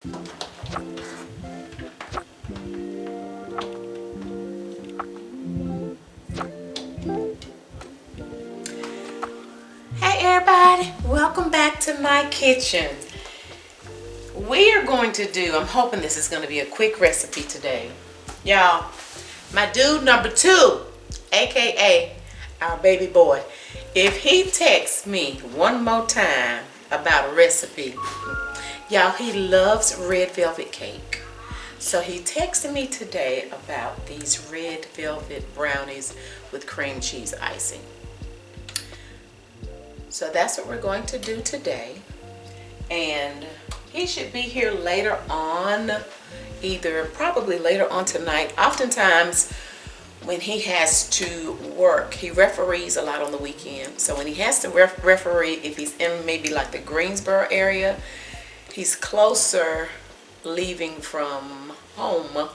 Hey everybody, welcome back to my kitchen. We are going to do, I'm hoping this is going to be a quick recipe today. Y'all, my dude number 2, aka our baby boy, if he texts me one more time about a recipe, y'all, he loves red velvet cake. So he texted me today about these red velvet brownies with cream cheese icing. So that's what we're going to do today. And he should be here later on, probably later on tonight. Oftentimes when he has to work, he referees a lot on the weekend. So when he has to referee, if he's in maybe like the Greensboro area, he's closer leaving from home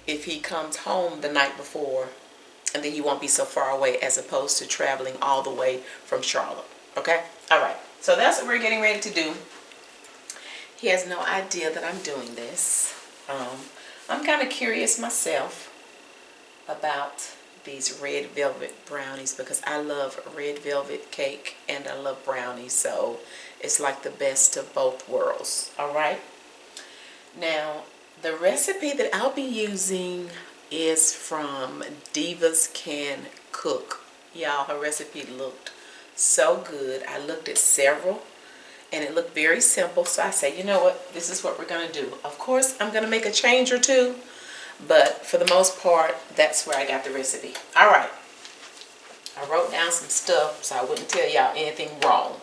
if he comes home the night before, and then he won't be so far away as opposed to traveling all the way from Charlotte. Okay? All right. So that's what we're getting ready to do. He has no idea that I'm doing this. I'm kind of curious myself about these red velvet brownies because I love red velvet cake and I love brownies. So it's like the best of both worlds. All right? Now, the recipe that I'll be using is from Divas Can Cook. Y'all, her recipe looked so good. I looked at several and it looked very simple. So I said, you know what? This is what we're going to do. Of course, I'm going to make a change or two, but for the most part, that's where I got the recipe. All right. I wrote down some stuff so I wouldn't tell y'all anything wrong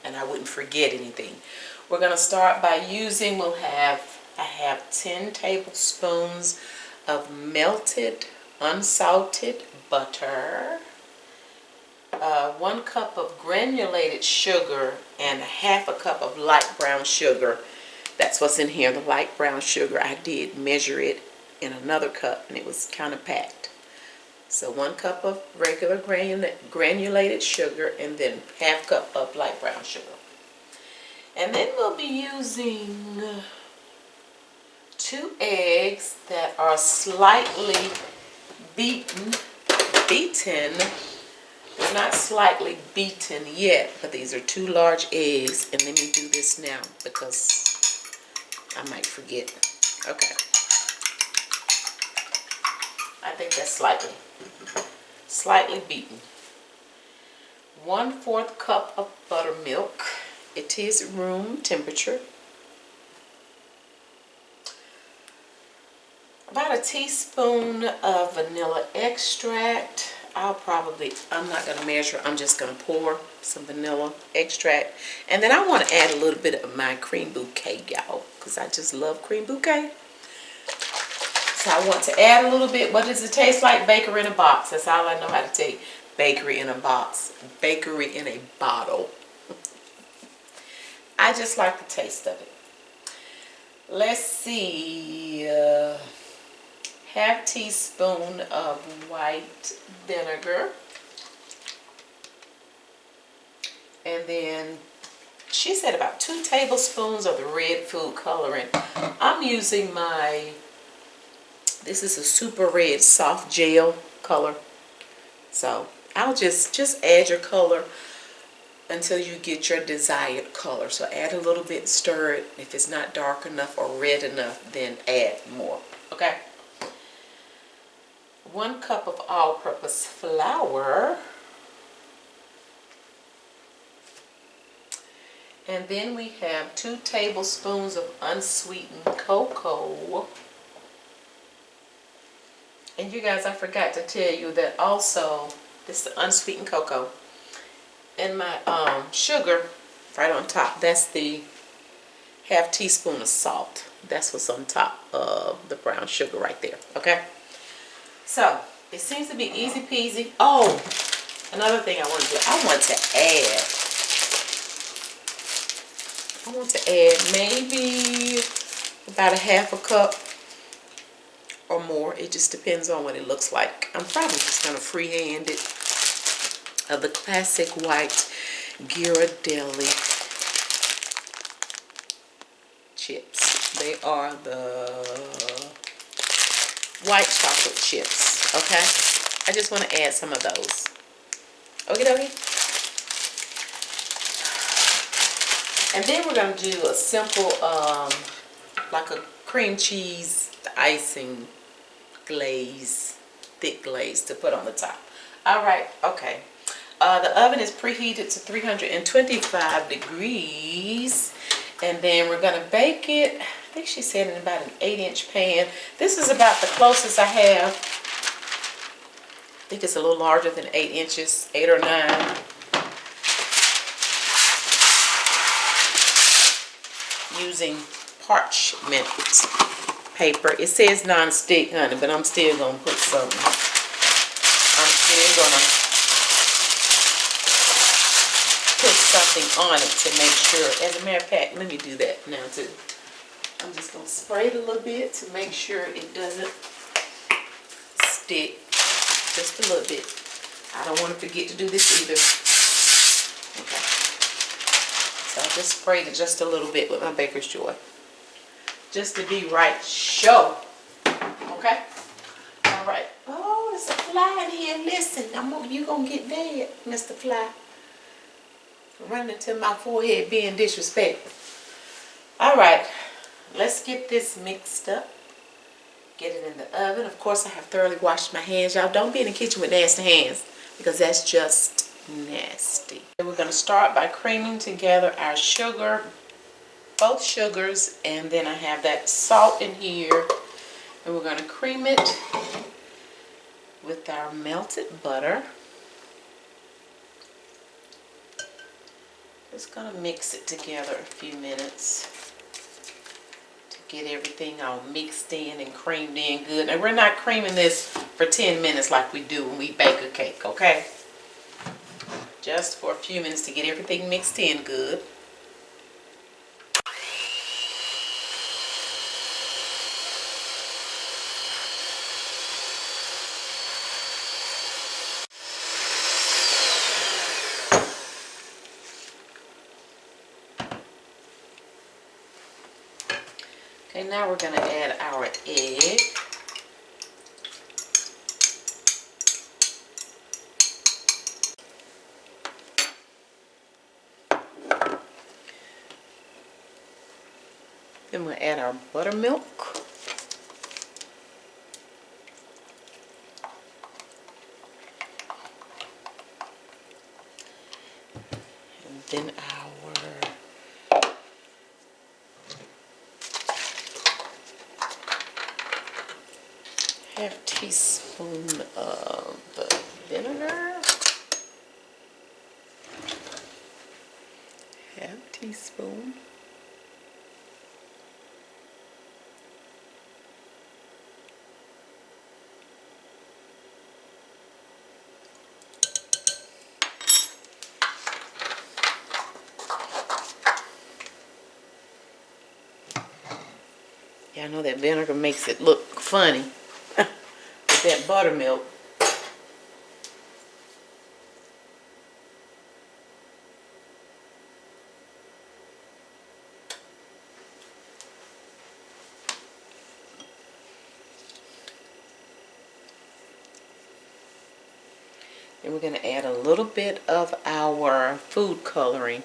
and I wouldn't forget anything. We're going to start by using, I have 10 tablespoons of melted unsalted butter, 1 cup of granulated sugar, and 1/2 cup of light brown sugar. That's what's in here, the light brown sugar. I did measure it in another cup and it was kind of packed. So 1 cup of regular granulated sugar and then 1/2 cup of light brown sugar. And then we'll be using 2 eggs that are slightly beaten. They're not slightly beaten yet, but these are 2 large eggs. And let me do this now because I might forget. Okay. I think that's slightly beaten. 1/4 cup of buttermilk. It is room temperature. About a teaspoon of vanilla extract. I'm not going to measure, I'm just going to pour some vanilla extract. And then I want to add a little bit of my cream bouquet, y'all, because I just love cream bouquet. So I want to add a little bit. What does it taste like? Bakery in a box. That's all I know how to take. Bakery in a box. Bakery in a bottle. I just like the taste of it. Let's see. 1/2 teaspoon of white vinegar. And then she said about 2 tablespoons of the red food coloring. I'm using this is a super red soft gel color. So I'll just add your color until you get your desired color. So add a little bit, stir it. If it's not dark enough or red enough, then add more. Okay? 1 cup of all-purpose flour. And then we have 2 tablespoons of unsweetened cocoa. And you guys, I forgot to tell you that also, this is the unsweetened cocoa. And my sugar right on top, that's the 1/2 teaspoon of salt. That's what's on top of the brown sugar right there. Okay? So, it seems to be easy peasy. Oh, another thing I want to do, I want to add maybe about a 1/2 cup or more. It just depends on what it looks like. I'm probably just going to freehand it of the classic white Ghirardelli chips. They are the white chocolate chips, okay? I just want to add some of those. Okie dokie. And then we're going to do a simple, like a cream cheese icing glaze, thick glaze to put on the top. Alright, okay. The oven is preheated to 325 degrees. And then we're going to bake it, I think she said in about an 8-inch pan. This is about the closest I have. I think it's a little larger than 8 inches, 8 or 9. Using parchment paper. It says non-stick, honey, but I'm still going to put something. I'm still going to put something on it to make sure. As a matter of fact, let me do that now too. I'm just going to spray it a little bit to make sure it doesn't stick. Just a little bit. I don't want to forget to do this either. Okay. So I just sprayed it just a little bit with my Baker's Joy. Just to be right show. Okay? Alright. Oh, there's a fly in here. Listen, you gonna get dead, Mr. Fly. Running to my forehead being disrespectful. Alright. Let's get this mixed up. Get it in the oven. Of course, I have thoroughly washed my hands. Y'all don't be in the kitchen with nasty hands, because that's just nasty. We're going to start by creaming together our sugar, both sugars, and then I have that salt in here. And we're going to cream it with our melted butter. Just going to mix it together a few minutes. Get everything all mixed in and creamed in good. Now we're not creaming this for 10 minutes like we do when we bake a cake, okay? Just for a few minutes to get everything mixed in good. Okay, now we're going to add our egg. Then we'll add our buttermilk. And then our half teaspoon of vinegar, half teaspoon, yeah, I know that vinegar makes it look funny. That buttermilk. And we're going to add a little bit of our food coloring.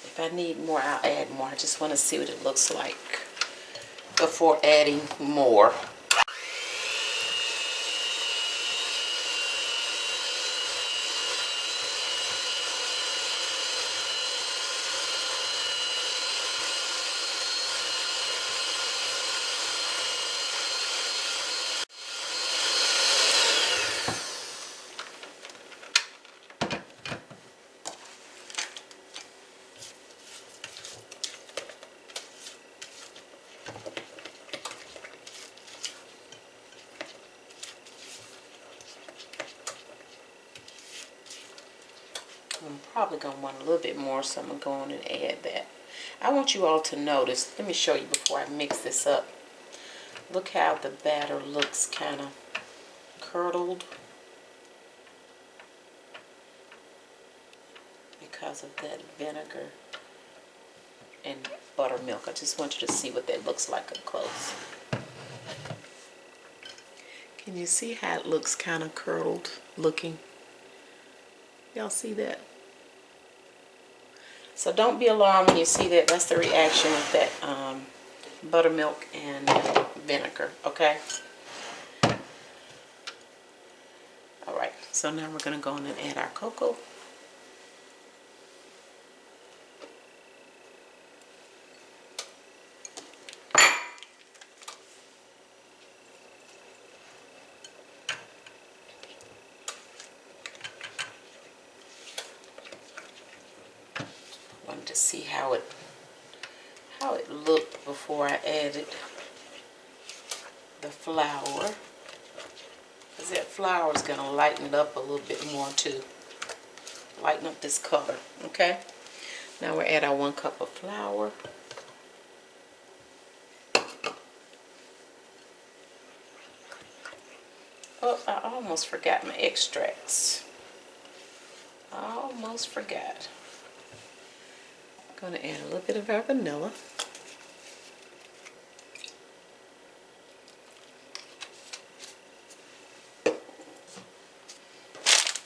If I need more, I'll add more. I just want to see what it looks like before adding more. I'm probably going to want a little bit more, so I'm going to go on and add that. I want you all to notice, let me show you before I mix this up. Look how the batter looks kind of curdled. because of that vinegar and buttermilk. I just want you to see what that looks like up close. Can you see how it looks kind of curdled looking? Y'all see that? So don't be alarmed when you see that. That's the reaction with that buttermilk and vinegar, okay? Alright, so now we're going to go in and add our cocoa. To see how it looked before I added the flour, because that flour is going to lighten it up a little bit more too, lighten up this color. Okay, now we're add our 1 cup of flour. Oh, I almost forgot my extracts. I almost forgot. Going to add a little bit of our vanilla.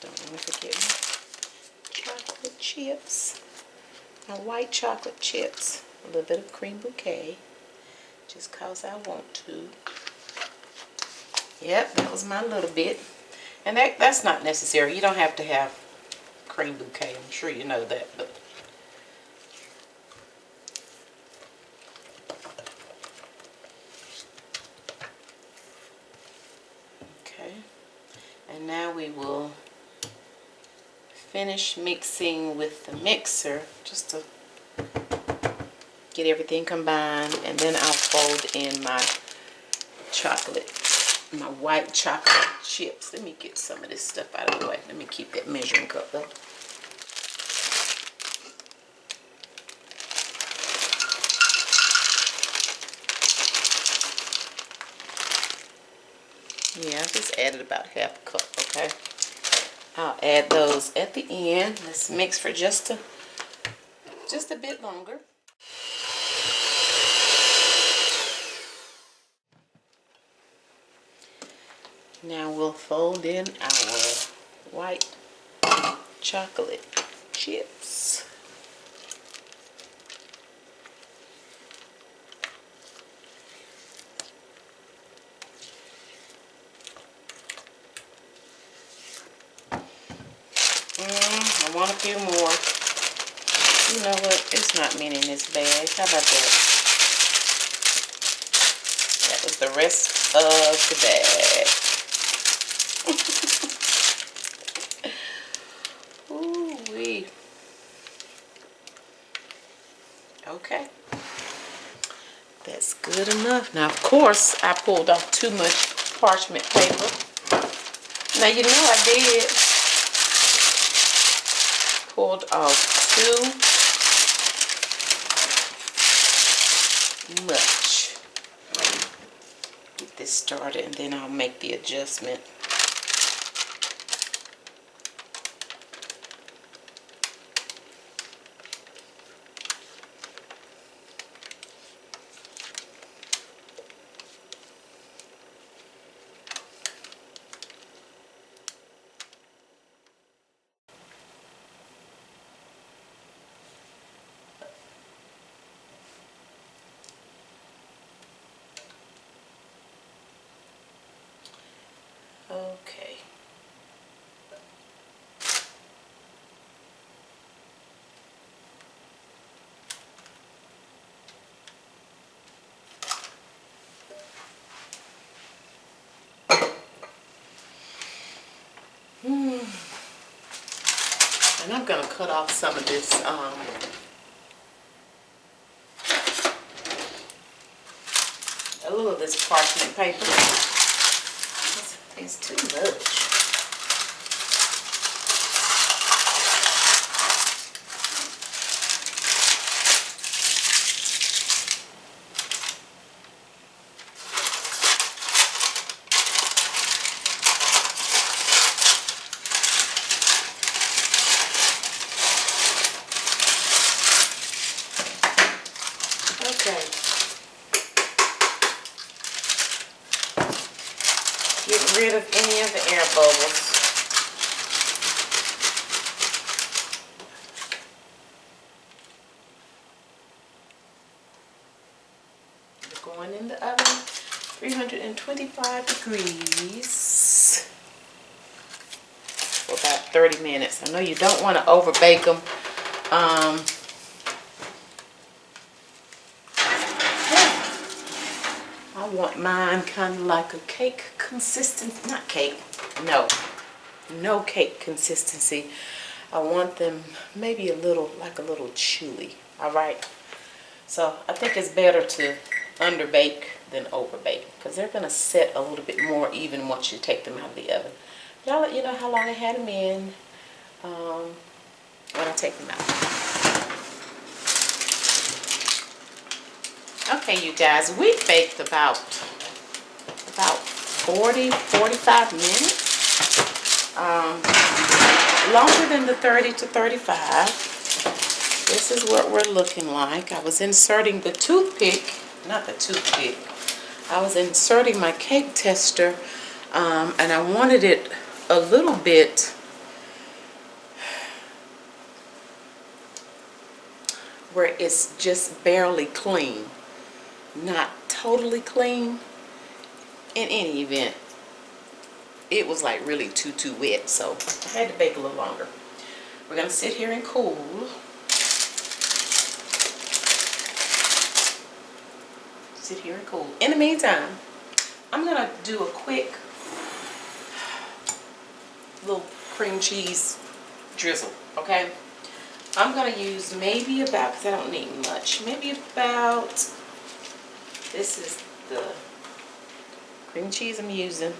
Don't want to forget my chocolate chips, my white chocolate chips. A little bit of cream bouquet, just cause I want to. Yep, that was my little bit, and that's not necessary. You don't have to have cream bouquet. I'm sure you know that, but. And now we will finish mixing with the mixer just to get everything combined, and then I'll fold in my chocolate, my white chocolate chips. Let me get some of this stuff out of the way. Let me keep that measuring cup up. Yeah, I just added about half a cup, okay? I'll add those at the end. Let's mix for just a bit longer. Now we'll fold in our white chocolate chips. I want a few more. You know what? It's not many in this bag. How about that? That was the rest of the bag. Ooh-wee. Okay. That's good enough. Now, of course, I pulled off too much parchment paper. Now, you know I did. Pulled off too much. Get this started and then I'll make the adjustment. Okay. And I'm going to cut off some of this a little of this parchment paper. It's too much. Okay. Get rid of any of the air bubbles. They're going in the oven, 325 degrees for about 30 minutes. I know you don't want to over bake them. I want mine kind of like a cake consistency, not cake, no cake consistency. I want them maybe a little, like a little chewy, all right? So I think it's better to underbake than overbake because they're gonna set a little bit more even once you take them out of the oven. But I'll let you know how long I had them in when I take them out. Okay, you guys, we baked about 40-45 minutes. Longer than the 30 to 35. This is what we're looking like. I was inserting the toothpick, not the toothpick. I was inserting my cake tester, and I wanted it a little bit where it's just barely clean. Not totally clean. In any event, it was like really too wet, so I had to bake a little longer. We're gonna sit here and cool. Sit here and cool. In the meantime, I'm gonna do a quick little cream cheese drizzle, okay? I'm gonna use maybe about, because I don't need much, maybe about, this is the cream cheese I'm using.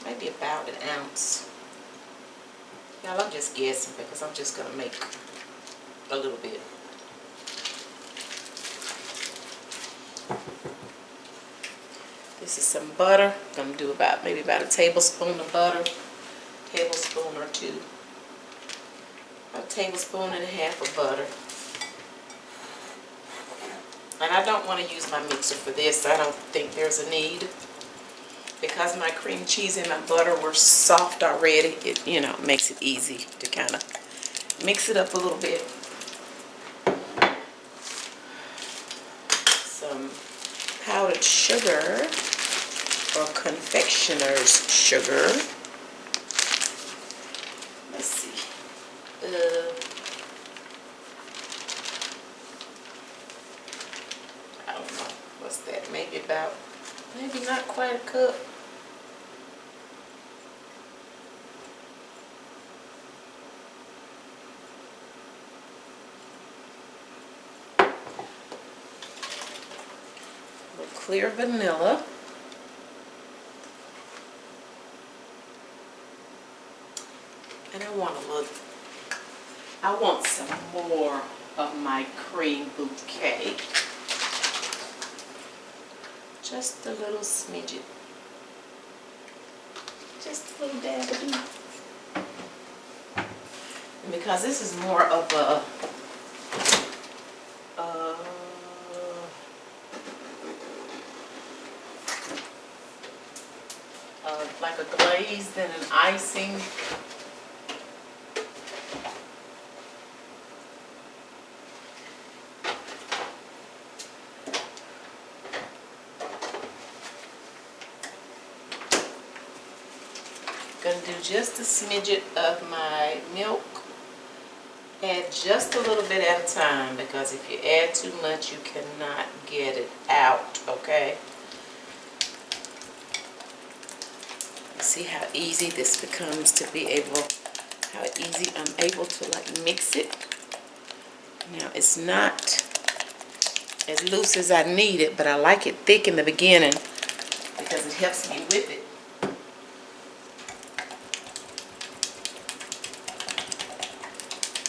Maybe about an ounce. Y'all, I'm just guessing because I'm just going to make a little bit. This is some butter. I'm going to do maybe about a tablespoon of butter. Tablespoon or two. A tablespoon and a half of butter. And I don't want to use my mixer for this. I don't think there's a need. Because my cream cheese and my butter were soft already, it, you know, makes it easy to kind of mix it up a little bit. Some powdered sugar or confectioner's sugar. Let's see. I don't know. What's that? Maybe not quite a cup. Clear vanilla. And I want some more of my cream bouquet. Just a little smidget. Just a little dab of it. And because this is more of a like a glaze than an icing. Gonna do just a smidget of my milk. Add just a little bit at a time because if you add too much, you cannot get it out, okay? See how easy this becomes to be able, how easy I'm able to like mix it. Now it's not as loose as I need it, but I like it thick in the beginning because it helps me whip it.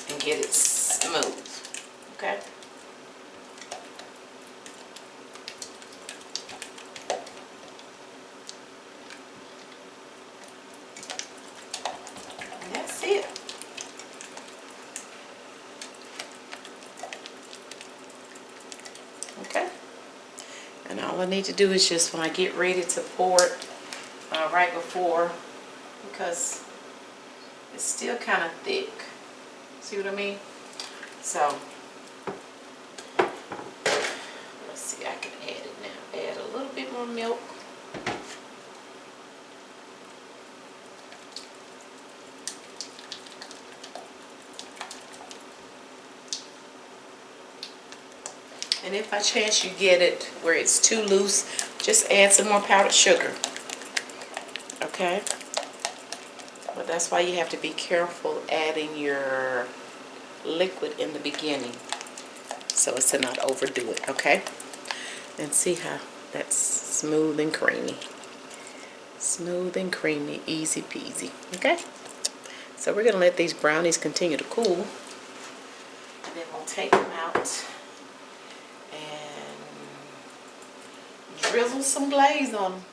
And get it smooth, okay? I need to do is just when I get ready to pour it, right before, because it's still kind of thick. See what I mean? So, let's see, I can add it now. Add a little bit more milk. And if by chance you get it where it's too loose, just add some more powdered sugar. Okay? But that's why you have to be careful adding your liquid in the beginning, so as to not overdo it, okay? And see how that's smooth and creamy. Smooth and creamy, easy peasy, okay? So we're gonna let these brownies continue to cool, and then we'll take them out and drizzle some glaze on them.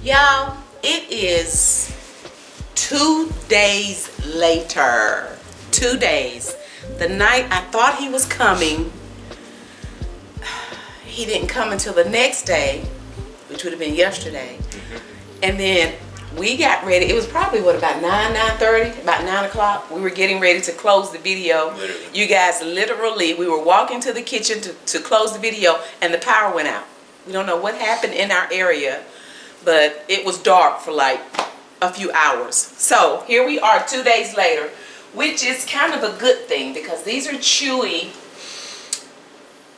Y'all, it is 2 days later. 2 days. The night I thought he was coming, he didn't come until the next day, which would have been yesterday. And then we got ready. It was probably, what, about 9:30, about 9 o'clock. We were getting ready to close the video. Literally. You guys, literally, we were walking to the kitchen to close the video, and the power went out. We don't know what happened in our area, but it was dark for like a few hours. So here we are 2 days later, which is kind of a good thing, because these are chewy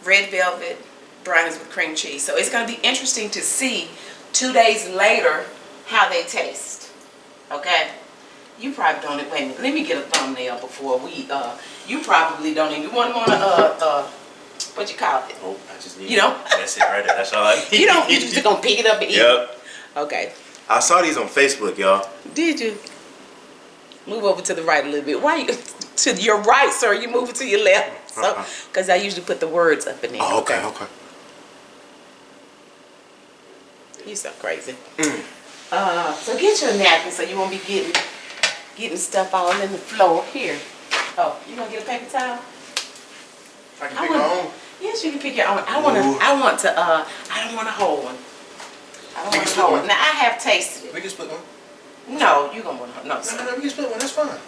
red velvet brownies with cream cheese. So it's going to be interesting to see 2 days later how they taste. Okay? You probably don't. Wait a minute. Let me get a thumbnail before we. You probably don't even want to. What you call it? Oh, I just need. You know. That's it right there. That's all I need. You don't. You just gonna pick it up and eat. Yep. Okay. I saw these on Facebook, y'all. Did you? Move over to the right a little bit. Why you to your right, sir? You move it to your left. So, because I usually put the words up in there. Oh, okay, okay. You so crazy. So get your napkin so you won't be getting stuff all in the floor. Here. Oh, you gonna get a paper towel? I can pick my own. Yes, you can pick your own. I don't want a whole one. I don't want a whole one. Now I have tasted it. We can split one. No, you gonna want no. No, we can split one. That's fine.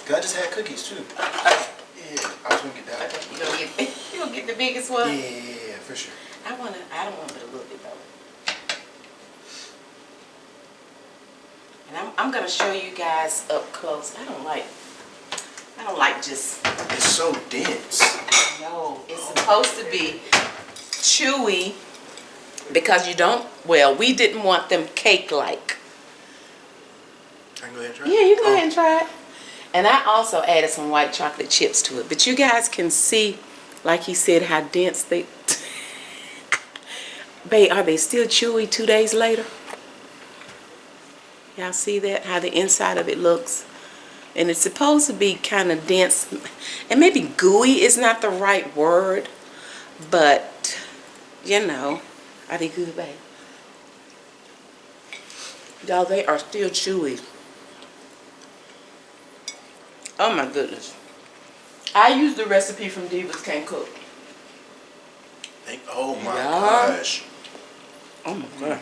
Cause I just had cookies too. Yeah, I was gonna get that. Okay, you gonna get the biggest one? Yeah, for sure. I don't want but a little bit though. And I'm gonna show you guys up close. I don't like just. It's so dense. No, it's supposed to be chewy because you don't. Well, we didn't want them cake-like. I can go ahead and try it? Yeah, you can go ahead and try it. And I also added some white chocolate chips to it. But you guys can see, like he said, how dense they. Babe, are they still chewy 2 days later? Y'all see that? How the inside of it looks? And it's supposed to be kind of dense. And maybe gooey is not the right word. But, you know, are they good, babe? Y'all, they are still chewy. Oh my goodness. I used the recipe from Divas Can't Cook. Oh my gosh. Oh my god.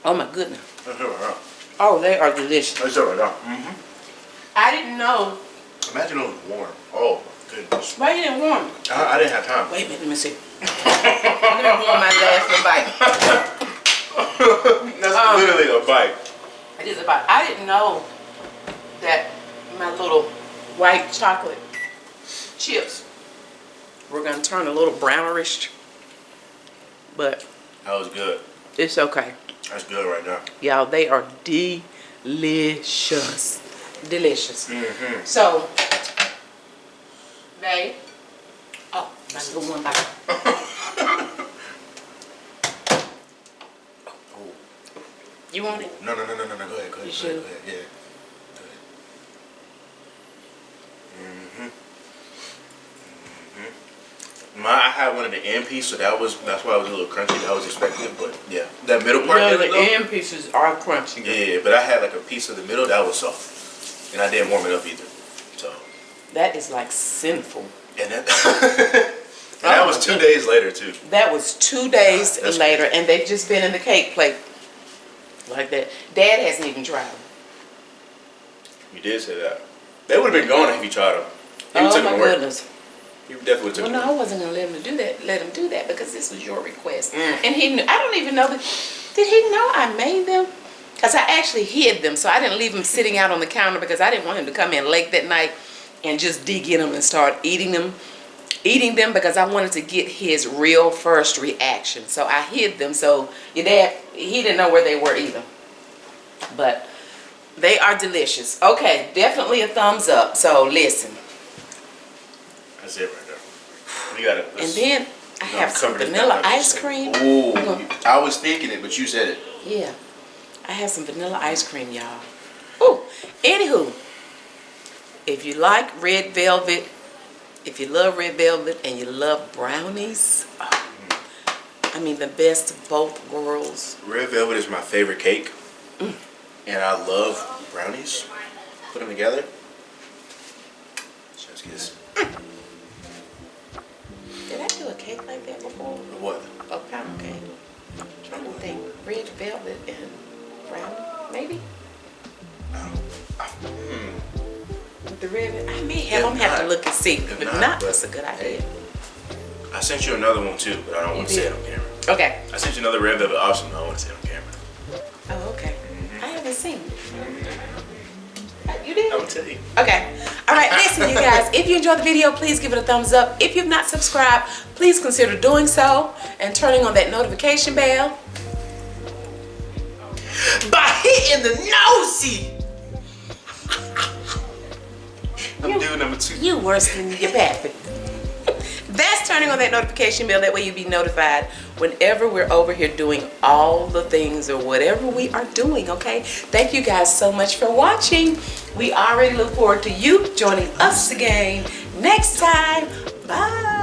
Oh my goodness. Oh, they are delicious. That's right now. I didn't know. Imagine it was warm. Oh my goodness. Why you didn't warm? I didn't have time. Wait a minute, let me see. I'm gonna warm my last little bite. That's literally a bite. It is a bite. I didn't know that my little white chocolate chips were gonna turn a little brownerish. But that was good. It's okay. That's good right now. Y'all, they are delicious. Delicious. So, babe. Oh, let's do one bite. You want it? No. Go ahead. You Go ahead. Yeah. I had one of the end piece, so that's why it was a little crunchy. That was expected, but yeah, that middle part. No, the end pieces are crunchy. Yeah, but I had like a piece of the middle that was soft, and I didn't warm it up either. So that is like sinful. And that that was 2 days later too. That was 2 days later, crazy. and they've just been in the cake plate like that. Dad hasn't even tried them. You did say that. They would have been gone if you tried them. Oh my goodness. You definitely took Well, them. no, I wasn't gonna let him do that. Let him do that because this was your request, and he knew. I don't even know that. Did he know I made them? Because I actually hid them, so I didn't leave them sitting out on the counter because I didn't want him to come in late that night and just dig in them and start eating them because I wanted to get his real first reaction. So I hid them so your dad, he didn't know where they were either. But they are delicious. Okay, definitely a thumbs up. So listen. That's it right there. We gotta. And then I have some vanilla ice cream. Ooh, I was thinking it, but you said it. Yeah, I have some vanilla ice cream, y'all. Ooh, anywho, if you like red velvet, if you love red velvet and you love brownies, I mean the best of both worlds. Red velvet is my favorite cake, and I love brownies. Put them together. Just kiss. Did I do a cake like that before? What? A pound cake. I'm trying to think. Red velvet and brownie, maybe? With the red velvet? I may have. I'm going to have to look and see. If not, that's a good idea. I sent you another one too, but I don't want to say it on camera. Okay. I sent you another red velvet option, but I don't want to say it on camera. Oh, okay. I haven't seen it. You did? I will tell you. Okay. All right, listen, you guys. If you enjoyed the video, please give it a thumbs up. If you've not subscribed, please consider doing so and turning on that notification bell. By hitting the nosy. I'm doing number 2. You worse than your pappy. That's turning on that notification bell. That way you'll be notified whenever we're over here doing all the things or whatever we are doing, okay? Thank you guys so much for watching. We already look forward to you joining us again next time. Bye.